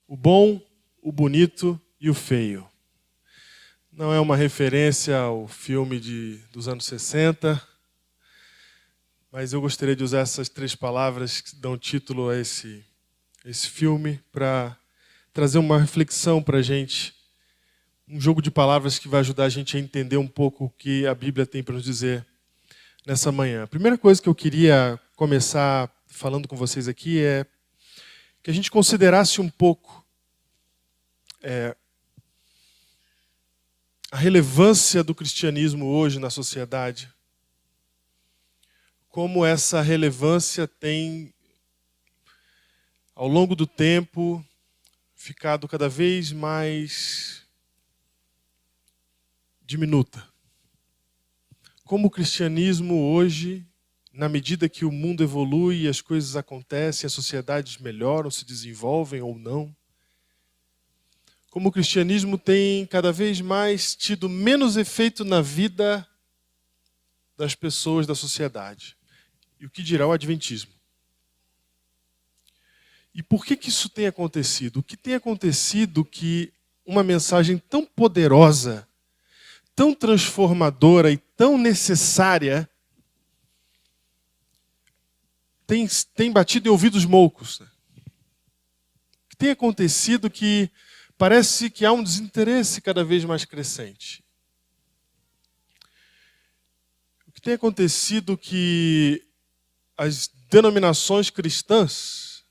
O bom, o bonito e o feio. Não é uma referência ao filme dos anos 60, mas eu gostaria de usar essas três palavras que dão título a esse filme para trazer uma reflexão para a gente, um jogo de palavras que vai ajudar a gente a entender um pouco o que a Bíblia tem para nos dizer nessa manhã. A primeira coisa que eu queria começar falando com vocês aqui é que a gente considerasse um pouco a relevância do cristianismo hoje na sociedade. Como essa relevância tem, ao longo do tempo, ficado cada vez mais diminuta. Como o cristianismo hoje, na medida que o mundo evolui e as coisas acontecem, as sociedades melhoram, se desenvolvem ou não, como o cristianismo tem cada vez mais tido menos efeito na vida das pessoas da sociedade. E o que dirá o adventismo? E por que isso tem acontecido? O que tem acontecido que uma mensagem tão poderosa, tão transformadora e tão necessária tem batido em ouvidos moucos? O que tem acontecido que parece que há um desinteresse cada vez mais crescente? O que tem acontecido que as denominações cristãs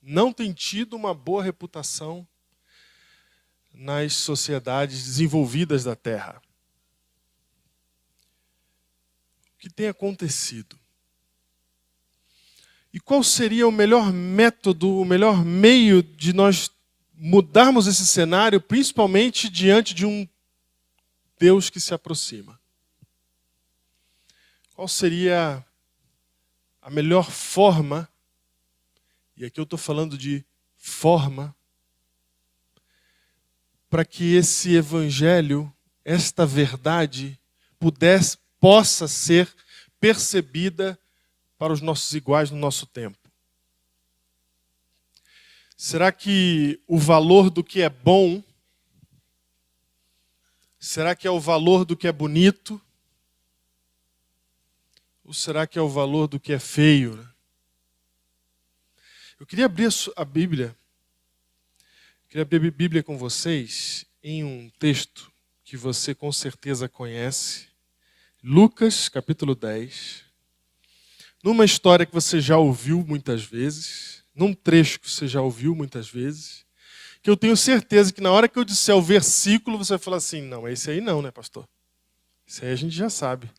não têm tido uma boa reputação nas sociedades desenvolvidas da Terra? O que tem acontecido? E qual seria o melhor método, o melhor meio de nós mudarmos esse cenário, principalmente diante de um Deus que se aproxima? Qual seria a melhor forma, e aqui eu estou falando de forma, para que esse evangelho, esta verdade, possa ser percebida para os nossos iguais no nosso tempo? Será que o valor do que é bom, será que é o valor do que é bonito? Ou será que é o valor do que é feio? Eu queria abrir a Bíblia. Queria abrir a Bíblia com vocês em um texto que você com certeza conhece. Lucas, capítulo 10. Numa história que você já ouviu muitas vezes. Num trecho que você já ouviu muitas vezes. Que eu tenho certeza que na hora que eu disser o versículo, você vai falar assim: não, esse aí não, né, pastor? Esse aí a gente já sabe.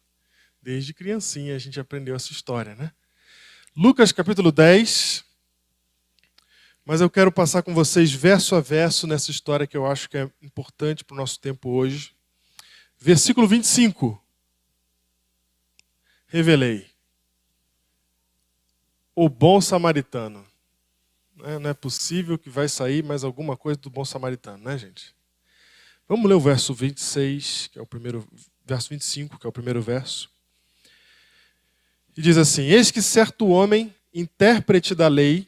Desde criancinha a gente aprendeu essa história, né? Lucas capítulo 10. Mas eu quero passar com vocês verso a verso nessa história que eu acho que é importante para o nosso tempo hoje. Versículo 25. Revelei. O bom samaritano. Não é possível que vai sair mais alguma coisa do bom samaritano, né, gente? Vamos ler o verso 26, que é o primeiro, verso 25, que é o primeiro verso. E diz assim: eis que certo homem, intérprete da lei,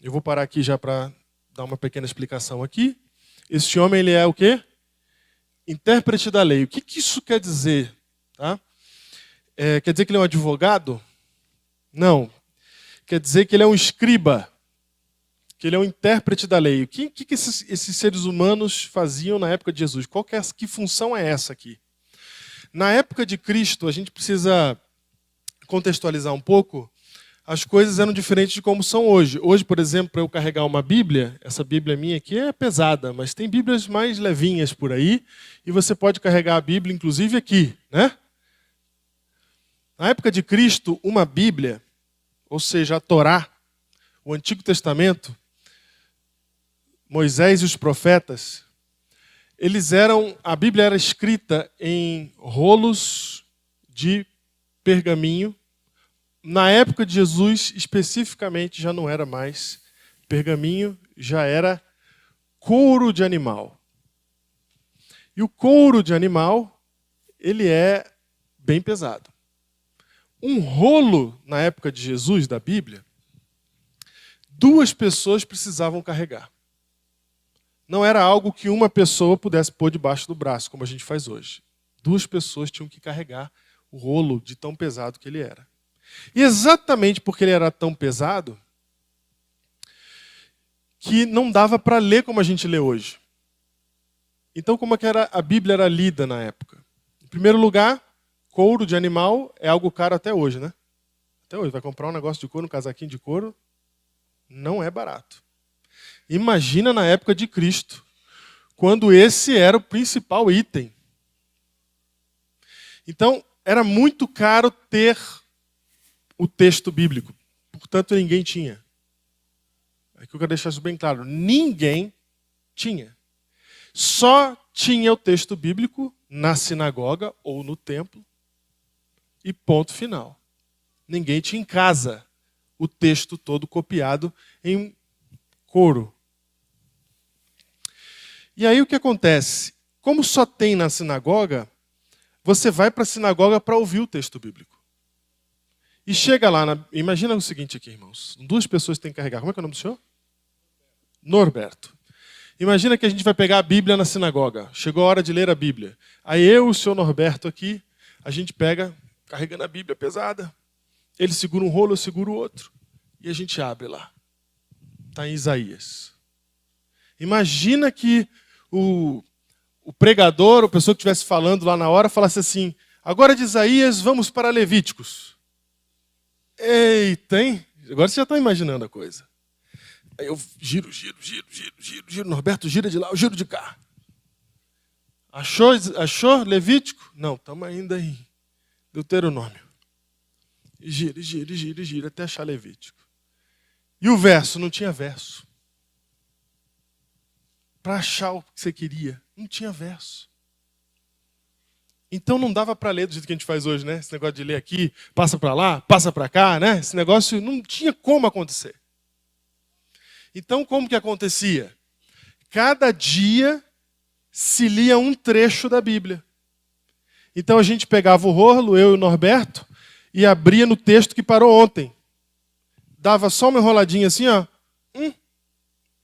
eu vou parar aqui já para dar uma pequena explicação aqui. Este homem, ele é o quê? Intérprete da lei. O que isso quer dizer? Tá? Quer dizer que ele é um advogado? Não. Quer dizer que ele é um escriba, que ele é um intérprete da lei. O que esses seres humanos faziam na época de Jesus? Que função é essa aqui? Na época de Cristo, a gente precisa contextualizar um pouco, as coisas eram diferentes de como são hoje. Hoje, por exemplo, para eu carregar uma Bíblia, essa Bíblia minha aqui é pesada, mas tem Bíblias mais levinhas por aí, e você pode carregar a Bíblia, inclusive aqui, né? Na época de Cristo, uma Bíblia, ou seja, a Torá, o Antigo Testamento, Moisés e os profetas, a Bíblia era escrita em rolos de pergaminho. Na época de Jesus, especificamente, já não era mais pergaminho, já era couro de animal. E o couro de animal, ele é bem pesado. Um rolo, na época de Jesus, da Bíblia, 2 pessoas precisavam carregar. não era algo que uma pessoa pudesse pôr debaixo do braço, como a gente faz hoje. 2 pessoas tinham que carregar o rolo de tão pesado que ele era. E exatamente porque ele era tão pesado, que não dava para ler como a gente lê hoje. Então, como é que a Bíblia era lida na época? Em primeiro lugar, couro de animal é algo caro até hoje, né? Até hoje, vai comprar um negócio de couro, um casaquinho de couro, não é barato. Imagina na época de Cristo, quando esse era o principal item. Então, era muito caro ter o texto bíblico. Portanto, ninguém tinha. Aqui eu quero deixar isso bem claro. Ninguém tinha. Só tinha o texto bíblico na sinagoga ou no templo. E ponto final. Ninguém tinha em casa o texto todo copiado em couro. E aí o que acontece? Como só tem na sinagoga, você vai para a sinagoga para ouvir o texto bíblico. E chega lá, imagina o seguinte aqui, irmãos. 2 pessoas têm que carregar. Como é que é o nome do senhor? Norberto. Imagina que a gente vai pegar a Bíblia na sinagoga. Chegou a hora de ler a Bíblia. Aí eu e o senhor Norberto aqui, a gente pega, carregando a Bíblia pesada. Ele segura um rolo, eu seguro o outro. E a gente abre lá. Está em Isaías. Imagina que o pregador, a pessoa que estivesse falando lá na hora, falasse assim, agora de Isaías, vamos para Levíticos. Eita, hein? Agora você já está imaginando a coisa. Aí eu giro, Norberto gira de lá, eu giro de cá. Achou Levítico? Não, estamos ainda em Deuteronômio. E gira, até achar Levítico. E o verso? Não tinha verso. Para achar o que você queria, não tinha verso. Então não dava para ler do jeito que a gente faz hoje, né? Esse negócio de ler aqui, passa para lá, passa para cá, né? Esse negócio não tinha como acontecer. Então como que acontecia? Cada dia se lia um trecho da Bíblia. Então a gente pegava o rolo, eu e o Norberto, e abria no texto que parou ontem. Dava só uma enroladinha assim, ó, e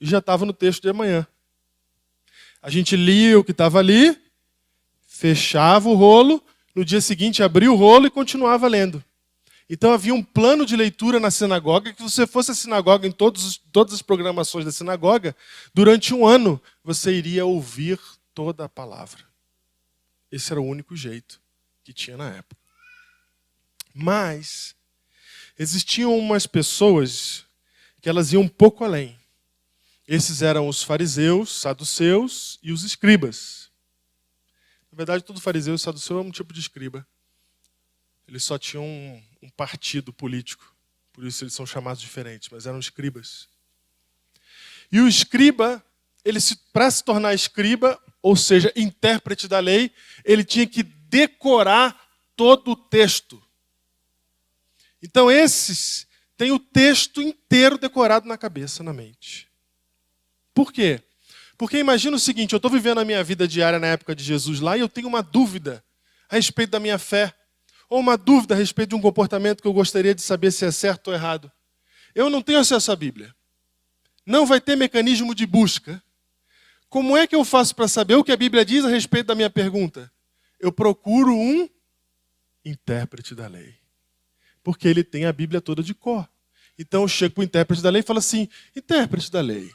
já estava no texto de amanhã. A gente lia o que estava ali, fechava o rolo, no dia seguinte abria o rolo e continuava lendo. Então havia um plano de leitura na sinagoga, que se você fosse à sinagoga em todas as programações da sinagoga, durante um ano você iria ouvir toda a palavra. Esse era o único jeito que tinha na época. Mas existiam umas pessoas que elas iam um pouco além. Esses eram os fariseus, saduceus e os escribas. Na verdade, todo fariseu e saduceu é um tipo de escriba. Eles só tinham um partido político. Por isso eles são chamados diferentes, mas eram escribas. E o escriba, para se tornar escriba, ou seja, intérprete da lei, ele tinha que decorar todo o texto. Então esses têm o texto inteiro decorado na cabeça, na mente. Por quê? Porque imagina o seguinte, eu estou vivendo a minha vida diária na época de Jesus lá e eu tenho uma dúvida a respeito da minha fé, ou uma dúvida a respeito de um comportamento que eu gostaria de saber se é certo ou errado. Eu não tenho acesso à Bíblia. Não vai ter mecanismo de busca. Como é que eu faço para saber o que a Bíblia diz a respeito da minha pergunta? Eu procuro um intérprete da lei. Porque ele tem a Bíblia toda de cor. Então eu chego para o intérprete da lei e falo assim, intérprete da lei,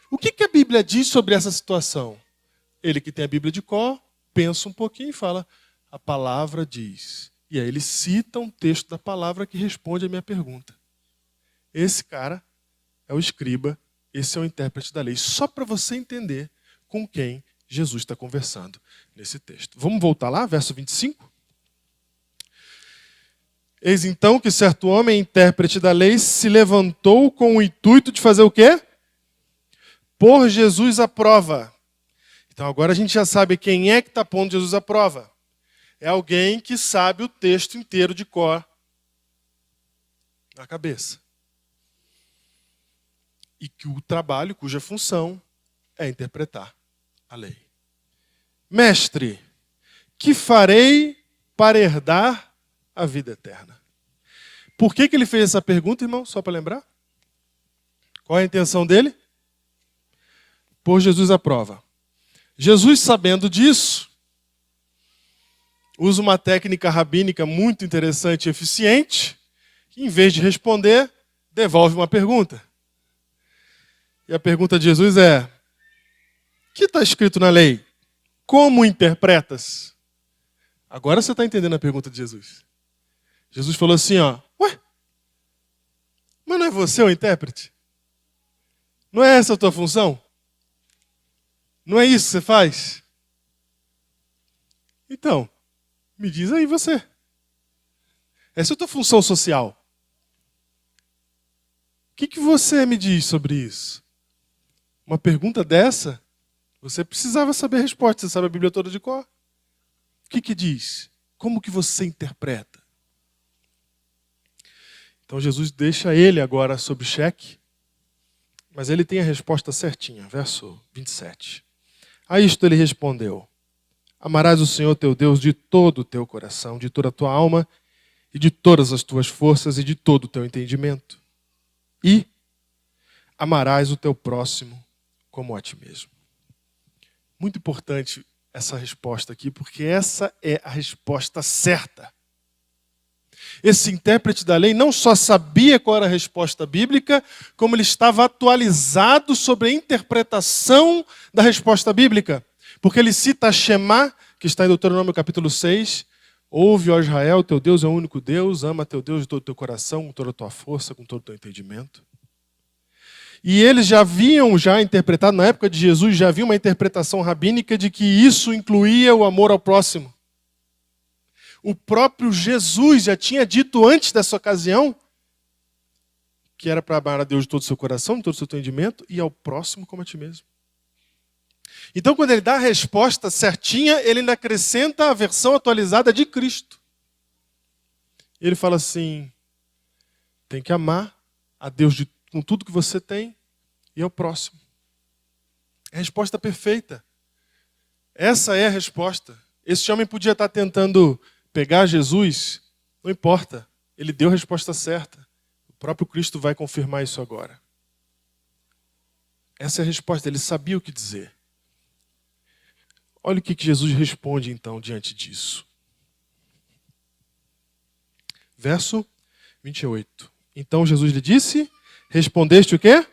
o que a Bíblia diz sobre essa situação? Ele que tem a Bíblia de cor, pensa um pouquinho e fala, a palavra diz. E aí ele cita um texto da palavra que responde a minha pergunta. Esse cara é o escriba, esse é o intérprete da lei. Só para você entender com quem Jesus está conversando nesse texto. Vamos voltar lá, verso 25? Eis então que certo homem, intérprete da lei, se levantou com o intuito de fazer o quê? Pôr Jesus à prova. Então agora a gente já sabe quem é que está pondo Jesus à prova. É alguém que sabe o texto inteiro de cor na cabeça. E que o trabalho, cuja função é interpretar a lei. Mestre, que farei para herdar a vida eterna? Por que ele fez essa pergunta, irmão? Só para lembrar. Qual é a intenção dele? pôr Jesus à prova. Jesus, sabendo disso, usa uma técnica rabínica muito interessante e eficiente, que, em vez de responder, devolve uma pergunta. E a pergunta de Jesus é: o que está escrito na lei? Como interpretas? Agora você está entendendo a pergunta de Jesus. Jesus falou assim, ué, mas não é você o intérprete? Não é essa a tua função? Não é isso que você faz? Então, me diz aí você. Essa é a tua função social. O que você me diz sobre isso? Uma pergunta dessa, você precisava saber a resposta. Você sabe a Bíblia toda de cor? O que diz? Como que você interpreta? Então Jesus deixa ele agora sob cheque, mas ele tem a resposta certinha. Verso 27. A isto ele respondeu: amarás o Senhor teu Deus de todo o teu coração, de toda a tua alma, e de todas as tuas forças, e de todo o teu entendimento. E amarás o teu próximo como a ti mesmo. Muito importante essa resposta aqui, porque essa é a resposta certa. Esse intérprete da lei não só sabia qual era a resposta bíblica, como ele estava atualizado sobre a interpretação da resposta bíblica. Porque ele cita a Shema, que está em Deuteronômio capítulo 6, ouve, ó Israel, teu Deus é o único Deus, ama teu Deus de todo o teu coração, com toda a tua força, com todo o teu entendimento. E eles já haviam interpretado, na época de Jesus, já havia uma interpretação rabínica de que isso incluía o amor ao próximo. O próprio Jesus já tinha dito antes dessa ocasião que era para amar a Deus de todo o seu coração, de todo o seu entendimento, e ao próximo como a ti mesmo. Então, quando ele dá a resposta certinha, ele ainda acrescenta a versão atualizada de Cristo. Ele fala assim: tem que amar a Deus com tudo que você tem e ao próximo. É a resposta perfeita. Essa é a resposta. Esse homem podia estar tentando pegar Jesus, não importa. Ele deu a resposta certa. O próprio Cristo vai confirmar isso agora. Essa é a resposta. Ele sabia o que dizer. Olha o que Jesus responde, então, diante disso. Verso 28. Então Jesus lhe disse: respondeste o quê?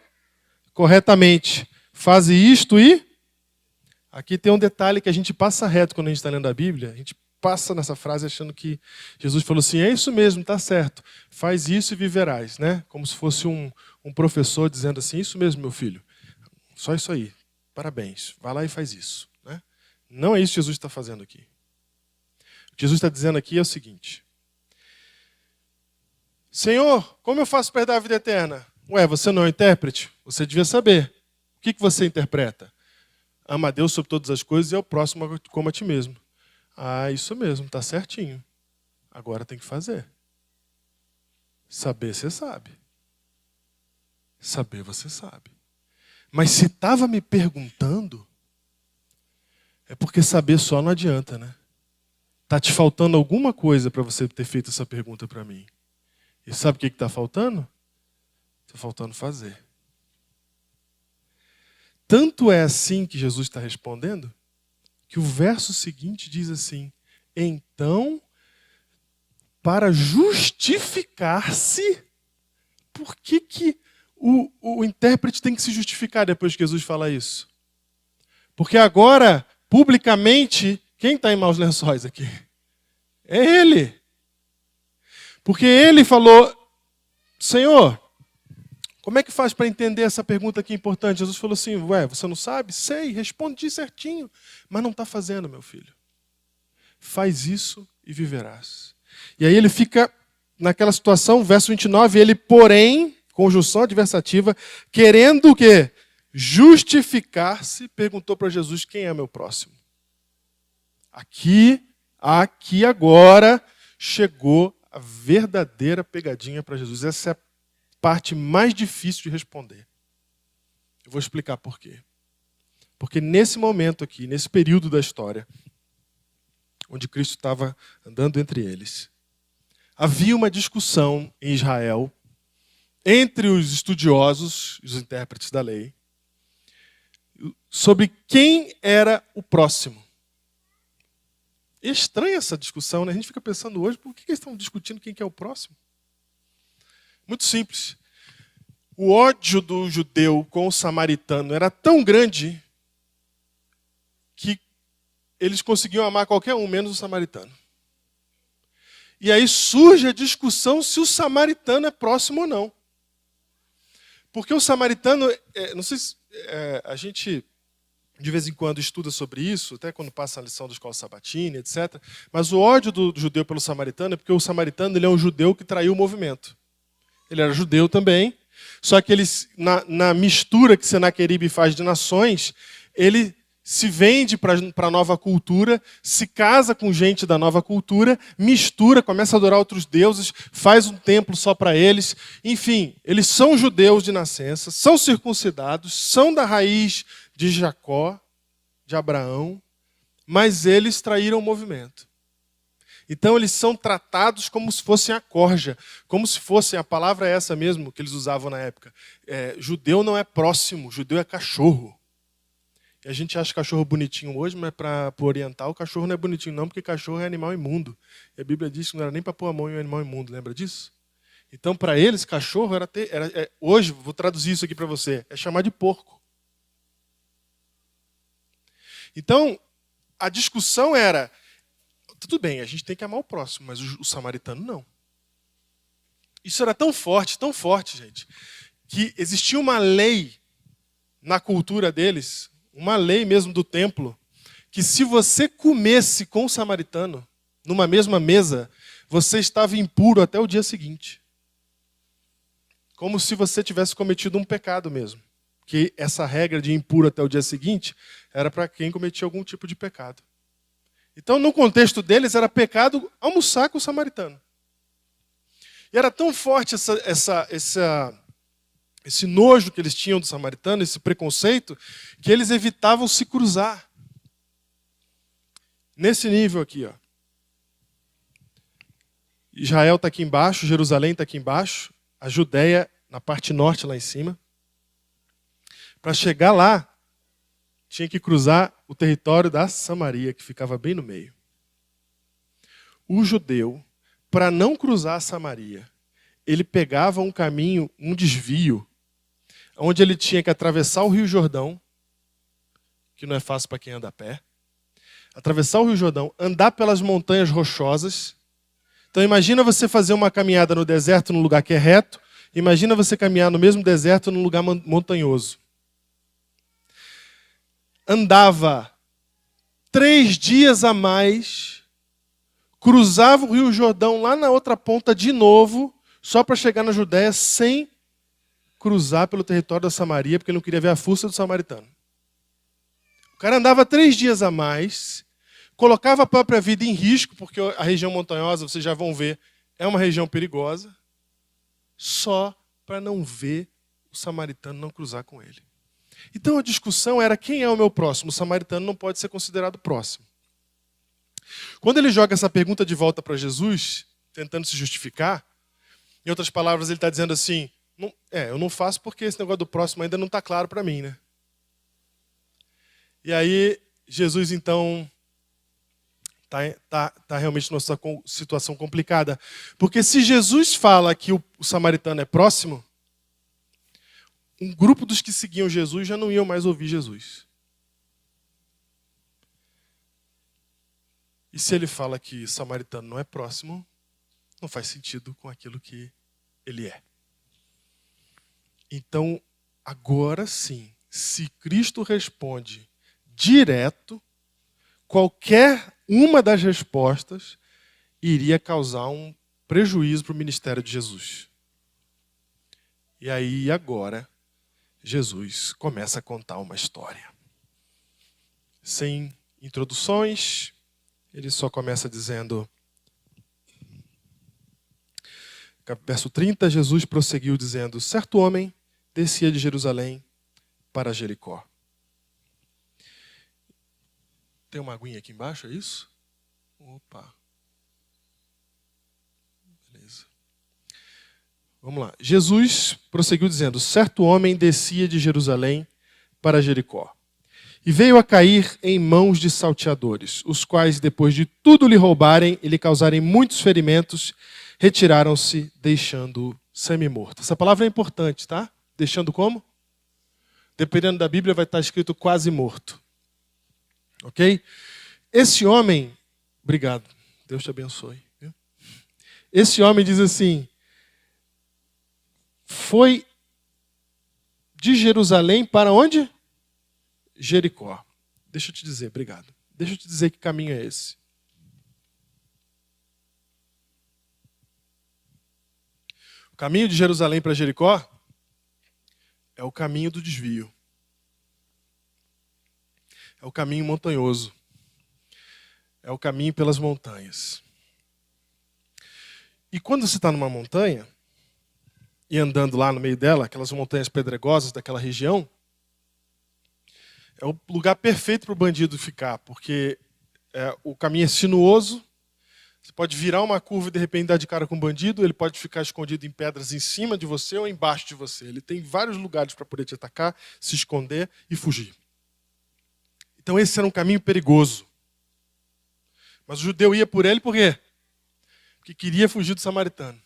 Corretamente. Faze isto e... Aqui tem um detalhe que a gente passa reto quando a gente está lendo a Bíblia. A gente passa nessa frase achando que Jesus falou assim: é isso mesmo, está certo. Faz isso e viverás, né? Como se fosse um professor dizendo assim: isso mesmo, meu filho. Só isso aí. Parabéns. Vai lá e faz isso. Né? Não é isso que Jesus está fazendo aqui. O que Jesus está dizendo aqui é o seguinte: Senhor, como eu faço para herdar a vida eterna? Ué, você não é um intérprete? Você devia saber. O que você interpreta? Ama a Deus sobre todas as coisas e ao próximo como a ti mesmo. Ah, isso mesmo, está certinho. Agora tem que fazer. Saber, você sabe. Saber, você sabe. Mas se estava me perguntando, é porque saber só não adianta, né? Está te faltando alguma coisa para você ter feito essa pergunta para mim. E sabe o que está faltando? Está faltando fazer. Tanto é assim que Jesus está respondendo, que o verso seguinte diz assim: então, para justificar-se, por que o intérprete tem que se justificar depois que Jesus fala isso? Porque agora, publicamente, quem está em maus lençóis aqui? É ele. Porque ele falou: Senhor, como é que faz para entender essa pergunta aqui importante? Jesus falou assim: ué, você não sabe? Sei, respondi certinho. Mas não está fazendo, meu filho. Faz isso e viverás. E aí ele fica naquela situação, verso 29, ele, porém, conjunção adversativa, querendo o quê? Justificar-se, perguntou para Jesus: quem é meu próximo? Aqui agora, chegou a verdadeira pegadinha para Jesus. Essa é a parte mais difícil de responder. Eu vou explicar por quê. Porque nesse momento aqui, nesse período da história, onde Cristo estava andando entre eles, havia uma discussão em Israel entre os estudiosos, os intérpretes da lei, sobre quem era o próximo. É estranha essa discussão, né? A gente fica pensando hoje, por que eles estão discutindo quem que é o próximo? Muito simples. O ódio do judeu com o samaritano era tão grande que eles conseguiam amar qualquer um, menos o samaritano. E aí surge a discussão se o samaritano é próximo ou não. Porque o samaritano, não sei se a gente de vez em quando estuda sobre isso, até quando passa a lição da escola sabatina, etc. Mas o ódio do judeu pelo samaritano é porque o samaritano ele é um judeu que traiu o movimento. Ele era judeu também, só que ele, na mistura que Senaqueribe faz de nações, ele se vende para a nova cultura, se casa com gente da nova cultura, mistura, começa a adorar outros deuses, faz um templo só para eles. Enfim, eles são judeus de nascença, são circuncidados, são da raiz de Jacó, de Abraão, mas eles traíram o movimento. Então eles são tratados como se fossem a corja, como se fossem, a palavra é essa mesmo que eles usavam na época. Judeu não é próximo, judeu é cachorro. E a gente acha cachorro bonitinho hoje, mas para o oriental, o cachorro não é bonitinho não, porque cachorro é animal imundo. E a Bíblia diz que não era nem para pôr a mão em um animal imundo, lembra disso? Então para eles, cachorro hoje, vou traduzir isso aqui para você, é chamar de porco. Então, a discussão era, tudo bem, a gente tem que amar o próximo, mas o samaritano não. Isso era tão forte, gente, que existia uma lei na cultura deles, uma lei mesmo do templo, que se você comesse com o samaritano, numa mesma mesa, você estava impuro até o dia seguinte. Como se você tivesse cometido um pecado mesmo. Que essa regra de impuro até o dia seguinte era para quem cometia algum tipo de pecado. Então, no contexto deles, era pecado almoçar com o samaritano. E era tão forte esse nojo que eles tinham do samaritano, esse preconceito, que eles evitavam se cruzar. Nesse nível aqui, ó. Israel está aqui embaixo, Jerusalém está aqui embaixo, a Judéia na parte norte lá em cima. Para chegar lá, tinha que cruzar o território da Samaria, que ficava bem no meio. O judeu, para não cruzar a Samaria, ele pegava um caminho, um desvio, onde ele tinha que atravessar o Rio Jordão, que não é fácil para quem anda a pé, atravessar o Rio Jordão, andar pelas montanhas rochosas. Então imagina você fazer uma caminhada no deserto num lugar que é reto, imagina você caminhar no mesmo deserto num lugar montanhoso. Andava 3 dias a mais, cruzava o Rio Jordão lá na outra ponta de novo, só para chegar na Judéia sem cruzar pelo território da Samaria, porque ele não queria ver a fuça do samaritano. O cara andava 3 dias a mais, colocava a própria vida em risco, porque a região montanhosa, vocês já vão ver, é uma região perigosa, só para não ver o samaritano não cruzar com ele. Então a discussão era quem é o meu próximo? O samaritano não pode ser considerado próximo. Quando ele joga essa pergunta de volta para Jesus, tentando se justificar, em outras palavras ele está dizendo assim, eu não faço porque esse negócio do próximo ainda não está claro para mim, né? E aí Jesus então está realmente numa situação complicada. Porque se Jesus fala que o samaritano é próximo, um grupo dos que seguiam Jesus já não iam mais ouvir Jesus. E se ele fala que samaritano não é próximo, não faz sentido com aquilo que ele é. Então, agora sim, se Cristo responde direto, qualquer uma das respostas iria causar um prejuízo para o ministério de Jesus. E aí, agora, Jesus começa a contar uma história. Sem introduções, ele só começa dizendo... Verso 30, Jesus prosseguiu dizendo, certo homem descia de Jerusalém para Jericó. Tem uma aguinha aqui embaixo, é isso? Opa. Beleza. Vamos lá. Jesus prosseguiu dizendo, certo homem descia de Jerusalém para Jericó. E veio a cair em mãos de salteadores, os quais, depois de tudo lhe roubarem e lhe causarem muitos ferimentos, retiraram-se, deixando-o semi-morto. Essa palavra é importante, tá? Deixando como? Dependendo da Bíblia, vai estar escrito quase morto. Ok? Esse homem, obrigado, Deus te abençoe. Esse homem diz assim, foi de Jerusalém para onde? Jericó. Deixa eu te dizer, obrigado. Deixa eu te dizer que caminho é esse. O caminho de Jerusalém para Jericó é o caminho do desvio. É o caminho montanhoso. É o caminho pelas montanhas. E quando você está numa montanha, e andando lá no meio dela, aquelas montanhas pedregosas daquela região, é o lugar perfeito para o bandido ficar, porque o caminho é sinuoso, você pode virar uma curva e de repente dar de cara com o bandido, ele pode ficar escondido em pedras em cima de você ou embaixo de você. Ele tem vários lugares para poder te atacar, se esconder e fugir. Então esse era um caminho perigoso. Mas o judeu ia por ele por quê? Porque queria fugir do samaritano.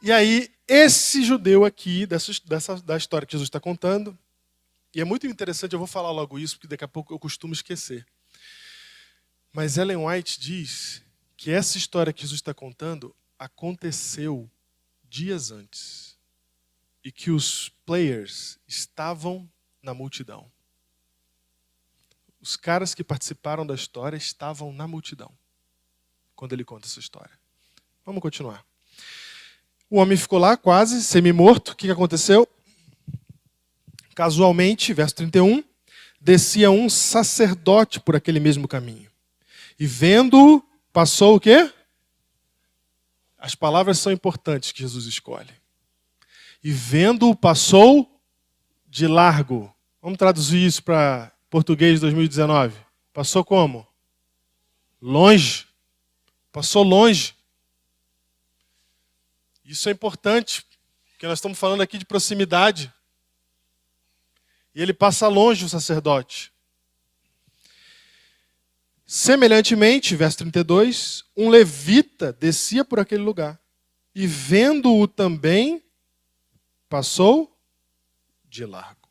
E aí, esse judeu aqui, da história que Jesus está contando, e é muito interessante, eu vou falar logo isso, porque daqui a pouco eu costumo esquecer. Mas Ellen White diz que essa história que Jesus está contando aconteceu dias antes. E que os players estavam na multidão. Os caras que participaram da história estavam na multidão quando ele conta essa história. Vamos continuar. O homem ficou lá quase semi-morto. O que aconteceu? Casualmente, verso 31, descia um sacerdote por aquele mesmo caminho. E vendo-o, passou o quê? As palavras são importantes que Jesus escolhe. E vendo-o, passou de largo. Vamos traduzir isso para português de 2019. Passou como? Longe. Passou longe. Isso é importante, porque nós estamos falando aqui de proximidade. E ele passa longe, o sacerdote. Semelhantemente, verso 32, um levita descia por aquele lugar. E vendo-o também, passou de largo.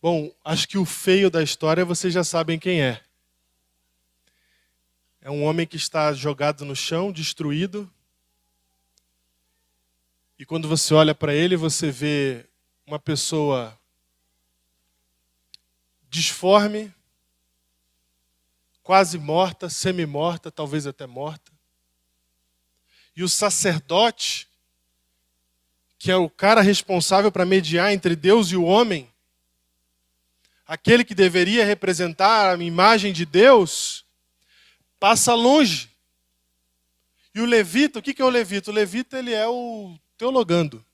Bom, acho que o feio da história vocês já sabem quem é. É um homem que está jogado no chão, destruído. E quando você olha para ele, você vê uma pessoa disforme, quase morta, semi-morta, talvez até morta. E o sacerdote, que é o cara responsável para mediar entre Deus e o homem, aquele que deveria representar a imagem de Deus, passa longe. E o levita, o que é o levita? O levita, ele é o teologando.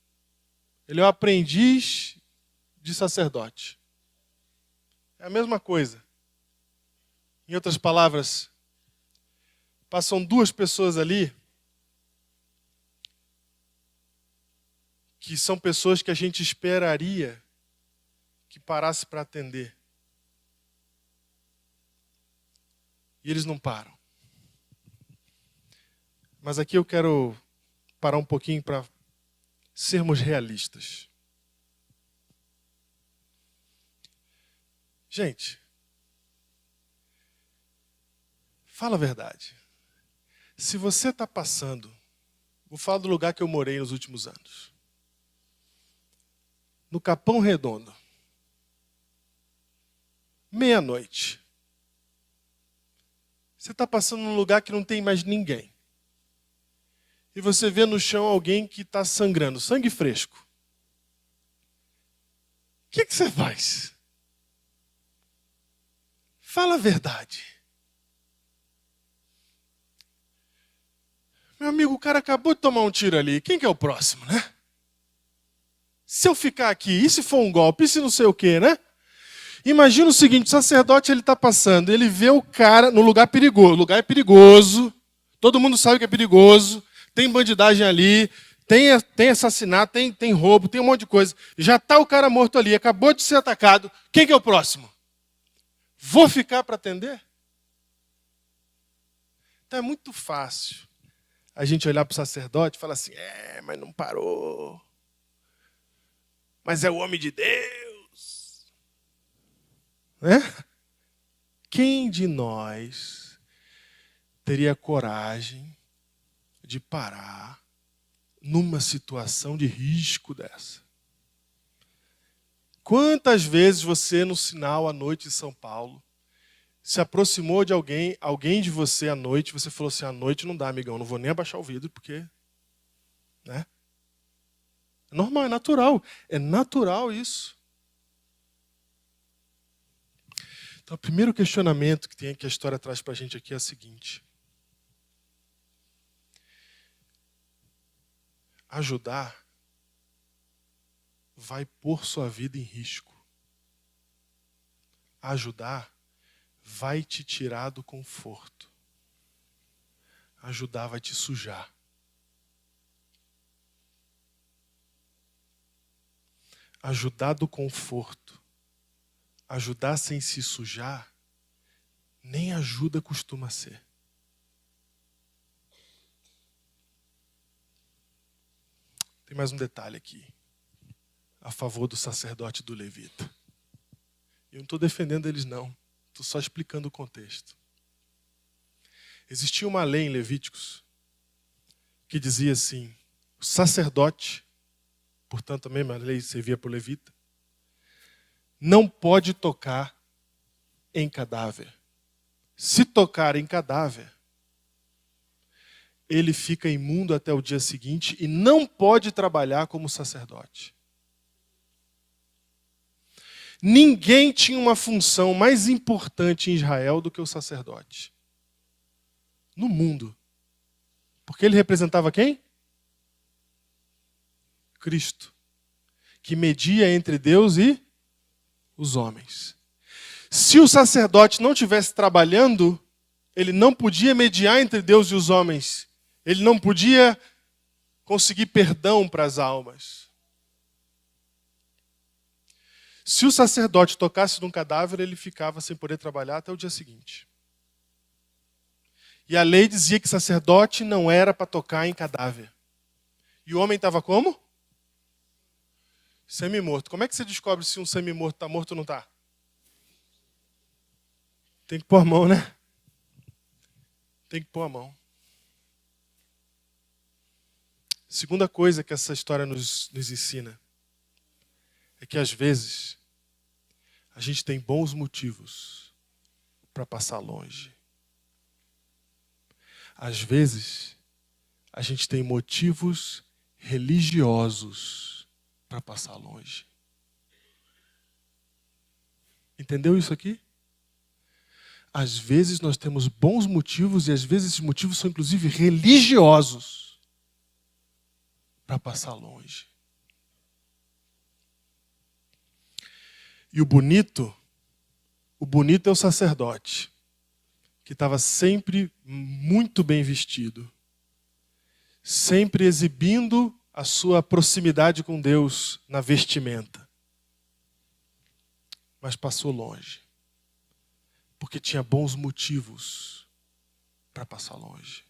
Ele é o aprendiz de sacerdote. É a mesma coisa. Em outras palavras, passam duas pessoas ali que são pessoas que a gente esperaria que parasse para atender. E eles não param. Mas aqui eu quero parar um pouquinho para sermos realistas. Gente, fala a verdade. Se você está passando, vou falar do lugar que eu morei nos últimos anos. No Capão Redondo. Meia-noite. Você está passando num lugar que não tem mais ninguém. E você vê no chão alguém que está sangrando, sangue fresco. O que você faz? Fala a verdade. Meu amigo, o cara acabou de tomar um tiro ali. Quem que é o próximo, né? Se eu ficar aqui, e se for um golpe, e se não sei o quê, né? Imagina o seguinte, o sacerdote ele está passando, ele vê o cara no lugar perigoso. O lugar é perigoso, todo mundo sabe que é perigoso, tem bandidagem ali, tem assassinato, tem roubo, tem um monte de coisa. Já está o cara morto ali, acabou de ser atacado. Quem que é o próximo? Vou ficar para atender? Então é muito fácil a gente olhar para o sacerdote e falar assim, mas não parou. Mas é o homem de Deus. Né? Quem de nós teria coragem de parar numa situação de risco dessa? Quantas vezes você, no sinal à noite em São Paulo, se aproximou de alguém de você à noite, você falou assim, à noite não dá, amigão, não vou nem abaixar o vidro, porque... Né? É normal, é natural isso. Então, o primeiro questionamento que a história traz para a gente aqui é o seguinte. Ajudar vai pôr sua vida em risco. Ajudar vai te tirar do conforto. Ajudar vai te sujar. Ajudar do conforto, ajudar sem se sujar, nem ajuda costuma ser. Tem mais um detalhe aqui, a favor do sacerdote e do levita. Eu não estou defendendo eles não, estou só explicando o contexto. Existia uma lei em Levíticos que dizia assim, o sacerdote, portanto a mesma lei servia para o levita, não pode tocar em cadáver. Se tocar em cadáver, ele fica imundo até o dia seguinte e não pode trabalhar como sacerdote. Ninguém tinha uma função mais importante em Israel do que o sacerdote. No mundo. Porque ele representava quem? Cristo. Que media entre Deus e os homens. Se o sacerdote não estivesse trabalhando, ele não podia mediar entre Deus e os homens. Ele não podia conseguir perdão para as almas. Se o sacerdote tocasse num cadáver, ele ficava sem poder trabalhar até o dia seguinte. E a lei dizia que sacerdote não era para tocar em cadáver. E o homem estava como? Semi-morto. Como é que você descobre se um semi-morto está morto ou não está? Tem que pôr a mão, né? Tem que pôr a mão. Segunda coisa que essa história nos ensina é que, às vezes, a gente tem bons motivos para passar longe. Às vezes, a gente tem motivos religiosos para passar longe. Entendeu isso aqui? Às vezes nós temos bons motivos e às vezes esses motivos são inclusive religiosos para passar longe. E o bonito é o sacerdote, que estava sempre muito bem vestido, sempre exibindo a sua proximidade com Deus na vestimenta. Mas passou longe, porque tinha bons motivos para passar longe.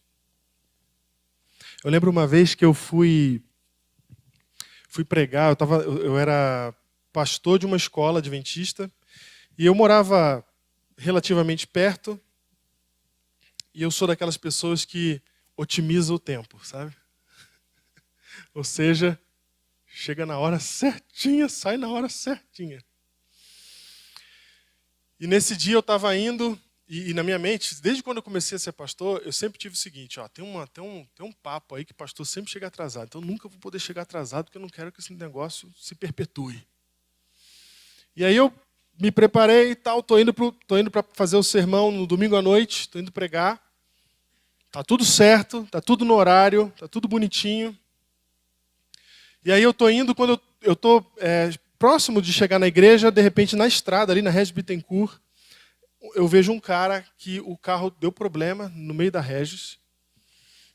Eu lembro uma vez que eu fui pregar, eu era pastor de uma escola adventista, e eu morava relativamente perto, e eu sou daquelas pessoas que otimizam o tempo, sabe? Ou seja, chega na hora certinha, sai na hora certinha. E nesse dia eu estava indo, e na minha mente, desde quando eu comecei a ser pastor, eu sempre tive o seguinte, tem um papo aí que pastor sempre chega atrasado, então eu nunca vou poder chegar atrasado, porque eu não quero que esse negócio se perpetue. E aí eu me preparei e tal, tô indo para fazer o sermão no domingo à noite, tô indo pregar. Tá tudo certo, tá tudo no horário, tá tudo bonitinho. E aí eu tô indo, quando eu tô próximo de chegar na igreja, de repente na estrada, ali na Regis Bittencourt, eu vejo um cara que o carro deu problema no meio da Regis,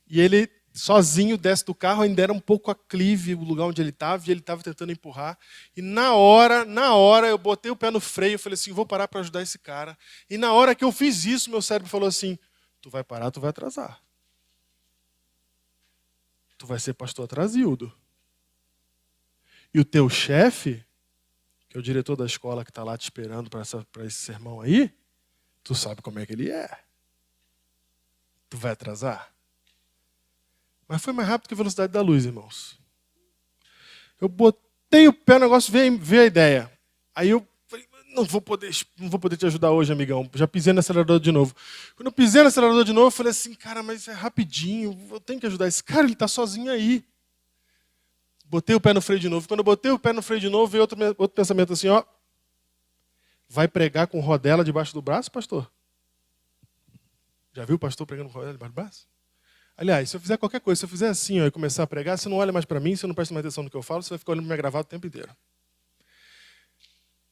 e ele sozinho, desce do carro, ainda era um pouco aclive o lugar onde ele estava, e ele estava tentando empurrar. E na hora, eu botei o pé no freio, falei assim, vou parar para ajudar esse cara. E na hora que eu fiz isso, meu cérebro falou assim, tu vai parar, tu vai atrasar. Tu vai ser pastor atrasildo. E o teu chefe, que é o diretor da escola que está lá te esperando para esse sermão aí, tu sabe como é que ele é. Tu vai atrasar. Mas foi mais rápido que a velocidade da luz, irmãos. Eu botei o pé no negócio, veio a ideia. Aí eu falei, não vou poder te ajudar hoje, amigão. Já pisei no acelerador de novo. Quando eu pisei no acelerador de novo, eu falei assim, cara, mas é rapidinho, eu tenho que ajudar esse cara, ele está sozinho aí. Botei o pé no freio de novo. Quando eu botei o pé no freio de novo, veio outro pensamento assim, ó. Vai pregar com rodela debaixo do braço, pastor? Já viu o pastor pregando com rodela debaixo do braço? Aliás, se eu fizer qualquer coisa, se eu fizer assim ó, e começar a pregar, você não olha mais para mim, você não presta mais atenção no que eu falo, você vai ficar olhando para minha gravata o tempo inteiro.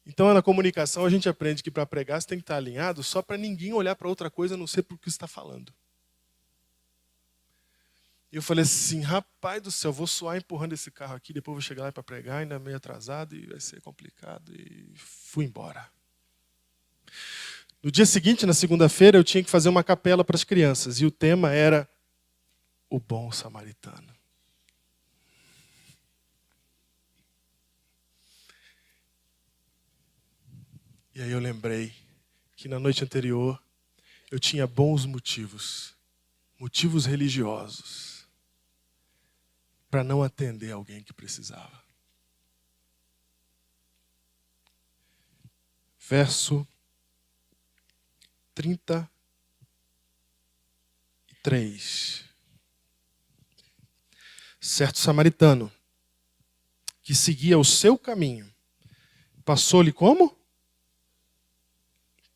Então, na comunicação, a gente aprende que para pregar você tem que estar alinhado só para ninguém olhar para outra coisa, a não ser para o que você está falando. E eu falei assim, rapaz do céu, vou suar empurrando esse carro aqui, depois vou chegar lá para pregar, ainda meio atrasado, e vai ser complicado. E fui embora. No dia seguinte, na segunda-feira, eu tinha que fazer uma capela para as crianças, e o tema era o bom samaritano. E aí eu lembrei que na noite anterior eu tinha bons motivos religiosos, para não atender alguém que precisava. Verso 33. Certo samaritano, que seguia o seu caminho, passou-lhe como?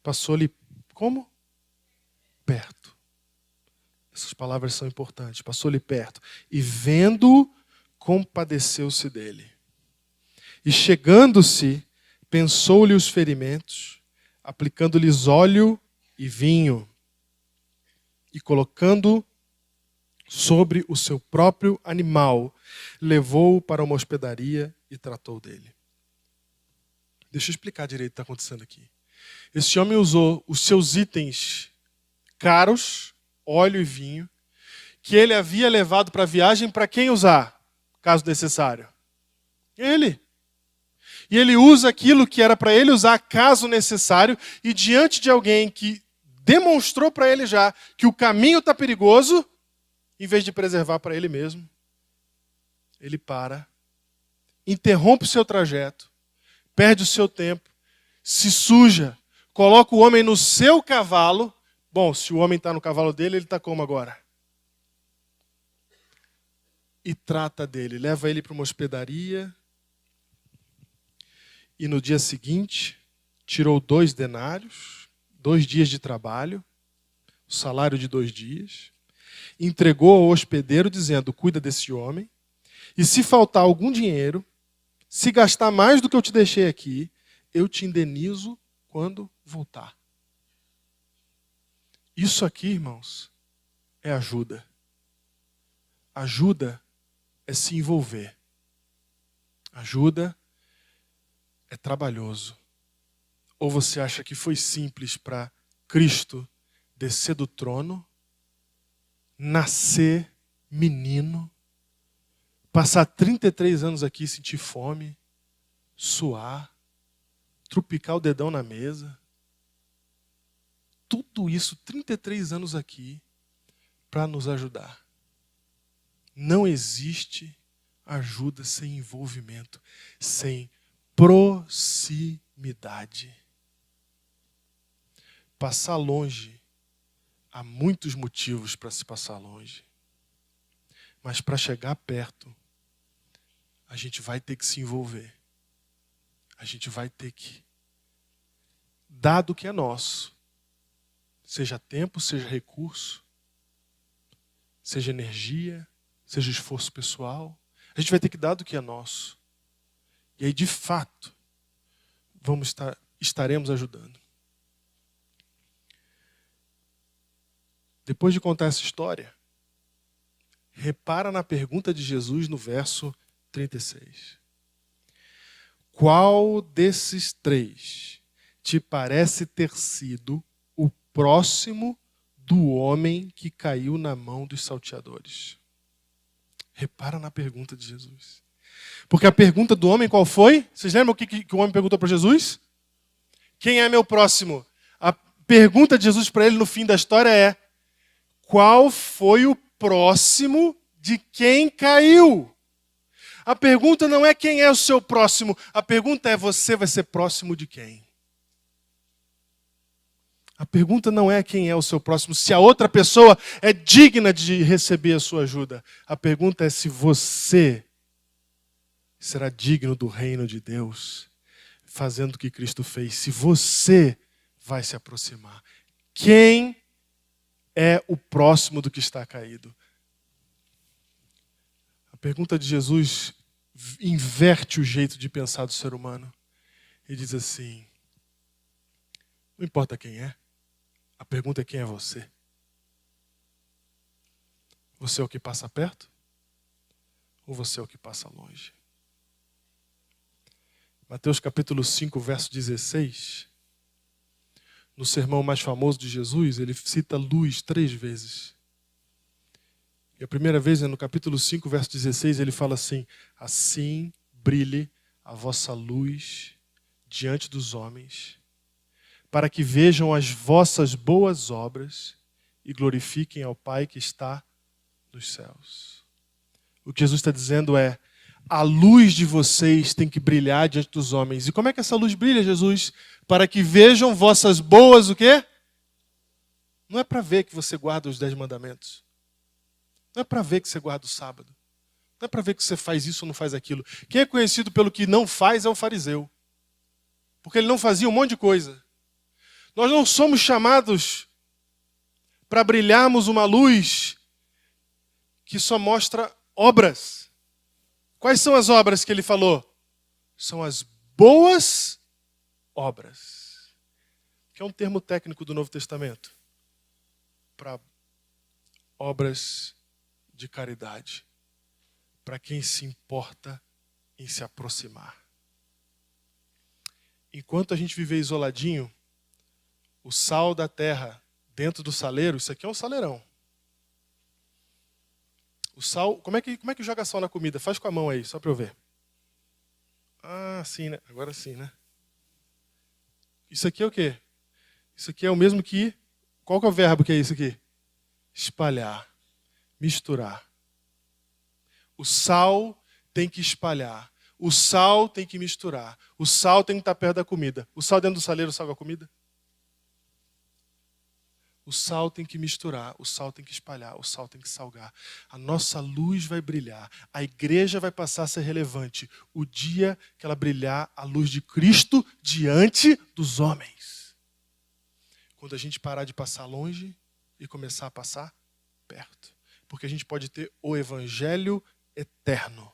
Passou-lhe como? Perto. Essas palavras são importantes. Passou-lhe perto. E vendo, compadeceu-se dele. E chegando-se, pensou-lhe os ferimentos, aplicando-lhes óleo e vinho, e colocando sobre o seu próprio animal, levou-o para uma hospedaria e tratou dele. Deixa eu explicar direito o que está acontecendo aqui. Esse homem usou os seus itens caros, óleo e vinho, que ele havia levado para a viagem para quem usar, caso necessário? Ele. E ele usa aquilo que era para ele usar caso necessário, e diante de alguém que demonstrou para ele já que o caminho está perigoso, em vez de preservar para ele mesmo, ele para, interrompe o seu trajeto, perde o seu tempo, se suja, coloca o homem no seu cavalo. Bom, se o homem está no cavalo dele, ele está como agora? E trata dele, leva ele para uma hospedaria. E no dia seguinte, tirou 2 denários, 2 dias de trabalho, o salário de 2 dias, entregou ao hospedeiro dizendo, cuida desse homem, e se faltar algum dinheiro, se gastar mais do que eu te deixei aqui, eu te indenizo quando voltar. Isso aqui, irmãos, é ajuda. Ajuda é se envolver. Ajuda é trabalhoso. Ou você acha que foi simples para Cristo descer do trono, nascer menino, passar 33 anos aqui e sentir fome, suar, trupicar o dedão na mesa? Tudo isso, 33 anos aqui, para nos ajudar. Não existe ajuda sem envolvimento, sem proximidade. Passar longe, há muitos motivos para se passar longe. Mas para chegar perto, a gente vai ter que se envolver. A gente vai ter que dar do que é nosso. Seja tempo, seja recurso, seja energia, seja esforço pessoal. A gente vai ter que dar do que é nosso. E aí, de fato, estaremos ajudando. Depois de contar essa história, Repara na pergunta de Jesus no verso 36. Qual desses três te parece ter sido o próximo do homem que caiu na mão dos salteadores? Repara na pergunta de Jesus. Porque a pergunta do homem qual foi? Vocês lembram o que o homem perguntou para Jesus? Quem é meu próximo? A pergunta de Jesus para ele no fim da história é: qual foi o próximo de quem caiu? A pergunta não é quem é o seu próximo, a pergunta é: você vai ser próximo de quem? A pergunta não é quem é o seu próximo, se a outra pessoa é digna de receber a sua ajuda. A pergunta é se você será digno do reino de Deus, fazendo o que Cristo fez. Se você vai se aproximar. Quem é o próximo do que está caído? A pergunta de Jesus inverte o jeito de pensar do ser humano. E diz assim: não importa quem é, a pergunta é quem é você. Você é o que passa perto? Ou você é o que passa longe? Mateus capítulo 5, verso 16. No sermão mais famoso de Jesus, ele cita luz 3 vezes. E a primeira vez, no capítulo 5, verso 16, ele fala assim: assim brilhe a vossa luz diante dos homens, para que vejam as vossas boas obras e glorifiquem ao Pai que está nos céus. O que Jesus está dizendo é: a luz de vocês tem que brilhar diante dos homens. E como é que essa luz brilha, Jesus? Para que vejam vossas boas o quê? Não é para ver que você guarda os 10 mandamentos. Não é para ver que você guarda o sábado. Não é para ver que você faz isso ou não faz aquilo. Quem é conhecido pelo que não faz é o fariseu. Porque ele não fazia um monte de coisa. Nós não somos chamados para brilharmos uma luz que só mostra obras. Quais são as obras que ele falou? São as boas obras. Que é um termo técnico do Novo Testamento. Para obras de caridade. Para quem se importa em se aproximar. Enquanto a gente viver isoladinho, o sal da terra dentro do saleiro, isso aqui é um saleirão. O sal, como é que joga sal na comida? Faz com a mão aí, só para eu ver. Ah, sim, né? Agora sim, né? Isso aqui é o quê? Isso aqui é o mesmo que... Qual que é o verbo que é isso aqui? Espalhar. Misturar. O sal tem que espalhar. O sal tem que misturar. O sal tem que estar perto da comida. O sal dentro do saleiro salga a comida? O sal tem que misturar, o sal tem que espalhar, o sal tem que salgar. A nossa luz vai brilhar, a igreja vai passar a ser relevante. O dia que ela brilhar, a luz de Cristo diante dos homens. Quando a gente parar de passar longe e começar a passar perto. Porque a gente pode ter o evangelho eterno.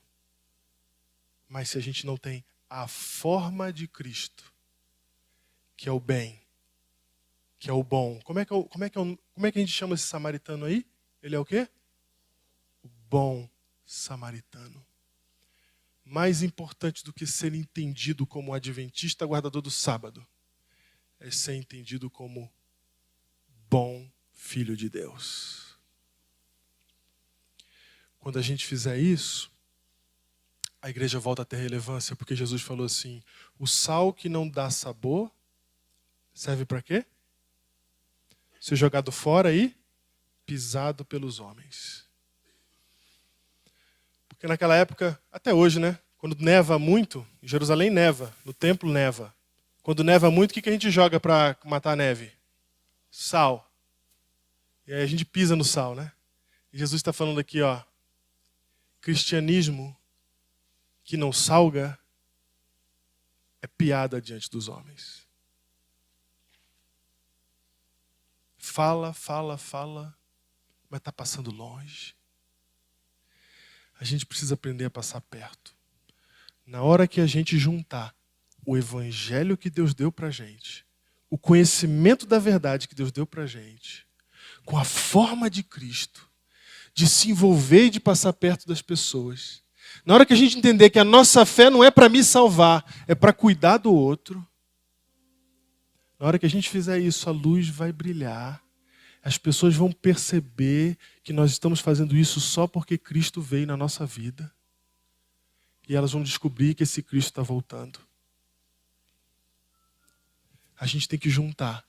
Mas se a gente não tem a forma de Cristo, que é o bem, que é o bom. Como é que a gente chama esse samaritano aí? Ele é o quê? O bom samaritano. Mais importante do que ser entendido como adventista guardador do sábado, é ser entendido como bom filho de Deus. Quando a gente fizer isso, a igreja volta a ter relevância, porque Jesus falou assim: o sal que não dá sabor serve para quê? Ser jogado fora e pisado pelos homens. Porque naquela época, até hoje, né? Quando neva muito, em Jerusalém neva, no templo neva. Quando neva muito, o que a gente joga para matar a neve? Sal. E aí a gente pisa no sal, né? E Jesus está falando aqui, ó, cristianismo que não salga é piada diante dos homens. Fala, mas está passando longe. A gente precisa aprender a passar perto. Na hora que a gente juntar o evangelho que Deus deu para a gente, o conhecimento da verdade que Deus deu para a gente, com a forma de Cristo, de se envolver e de passar perto das pessoas. Na hora que a gente entender que a nossa fé não é para me salvar, é para cuidar do outro, na hora que a gente fizer isso, a luz vai brilhar. As pessoas vão perceber que nós estamos fazendo isso só porque Cristo veio na nossa vida. E elas vão descobrir que esse Cristo está voltando. A gente tem que juntar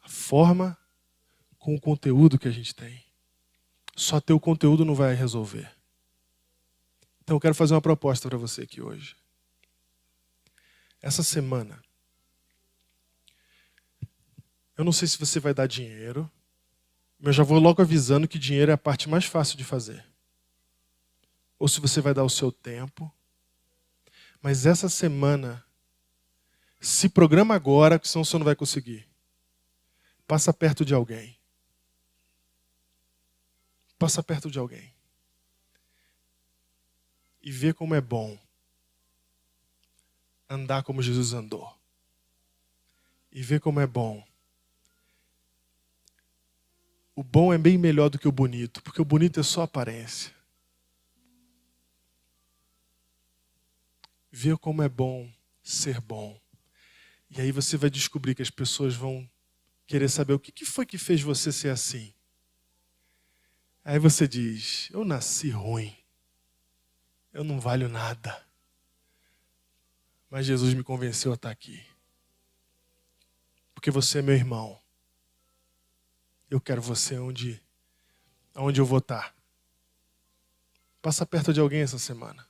a forma com o conteúdo que a gente tem. Só ter o conteúdo não vai resolver. Então eu quero fazer uma proposta para você aqui hoje. Essa semana, eu não sei se você vai dar dinheiro, mas eu já vou logo avisando que dinheiro é a parte mais fácil de fazer. Ou se você vai dar o seu tempo. Mas essa semana, se programa agora, que senão você não vai conseguir. Passa perto de alguém. Passa perto de alguém. E vê como é bom andar como Jesus andou. E vê como é bom. O bom é bem melhor do que o bonito, porque o bonito é só aparência. Vê como é bom ser bom. E aí você vai descobrir que as pessoas vão querer saber o que foi que fez você ser assim. Aí você diz, eu nasci ruim. Eu não valho nada. Mas Jesus me convenceu a estar aqui. Porque você é meu irmão. Eu quero você onde eu vou estar. Passa perto de alguém essa semana.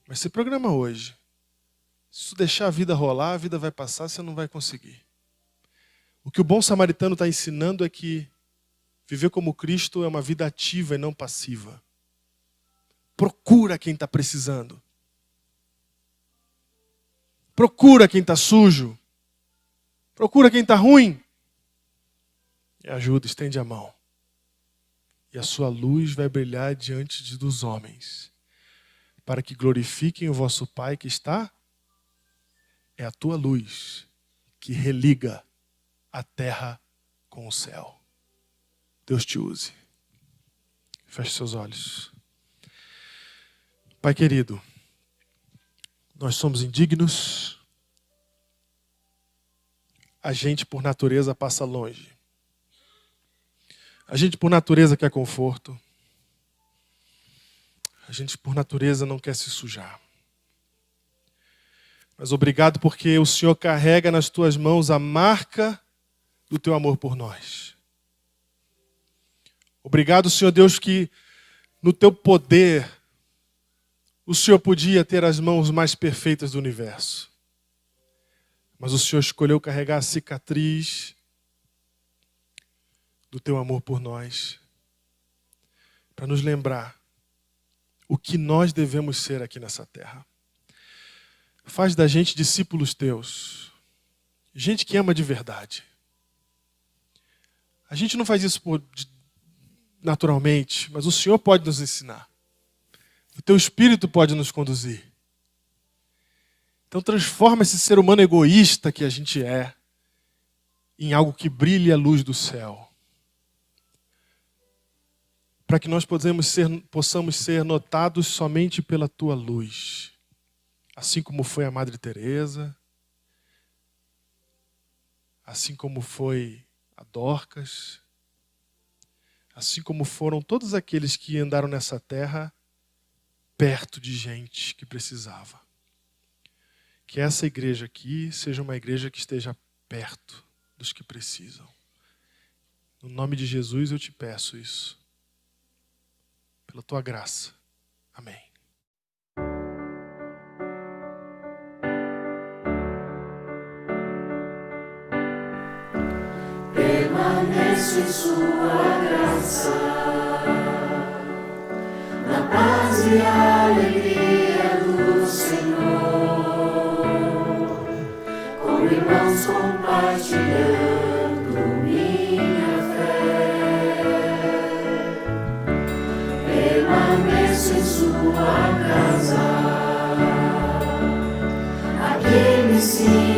Mas se programa hoje. Se tu deixar a vida rolar, a vida vai passar, você não vai conseguir. O que o bom samaritano está ensinando é que viver como Cristo é uma vida ativa e não passiva. Procura quem está precisando. Procura quem está sujo. Procura quem está ruim. E ajuda, estende a mão. E a sua luz vai brilhar diante dos homens, para que glorifiquem o vosso Pai que está. É a tua luz que religa a terra com o céu. Deus te use. Feche seus olhos. Pai querido, nós somos indignos. A gente, por natureza, passa longe. A gente, por natureza, quer conforto. A gente, por natureza, não quer se sujar. Mas obrigado porque o Senhor carrega nas tuas mãos a marca do teu amor por nós. Obrigado, Senhor Deus, que no teu poder o Senhor podia ter as mãos mais perfeitas do universo. Mas o Senhor escolheu carregar a cicatriz do teu amor por nós, para nos lembrar o que nós devemos ser aqui nessa terra. Faz da gente discípulos teus, gente que ama de verdade. A gente não faz isso naturalmente, mas o Senhor pode nos ensinar. O teu Espírito pode nos conduzir. Então transforma esse ser humano egoísta que a gente é em algo que brilhe a luz do céu. Para que nós possamos ser notados somente pela tua luz. Assim como foi a Madre Teresa, assim como foi a Dorcas, assim como foram todos aqueles que andaram nessa terra perto de gente que precisava. Que essa igreja aqui seja uma igreja que esteja perto dos que precisam. No nome de Jesus eu te peço isso. Pela tua graça. Amém. Permaneço em sua graça, na paz e alegria do Senhor, com irmãos compartilhando minha fé. Permaneço em sua casa, aqui me ensina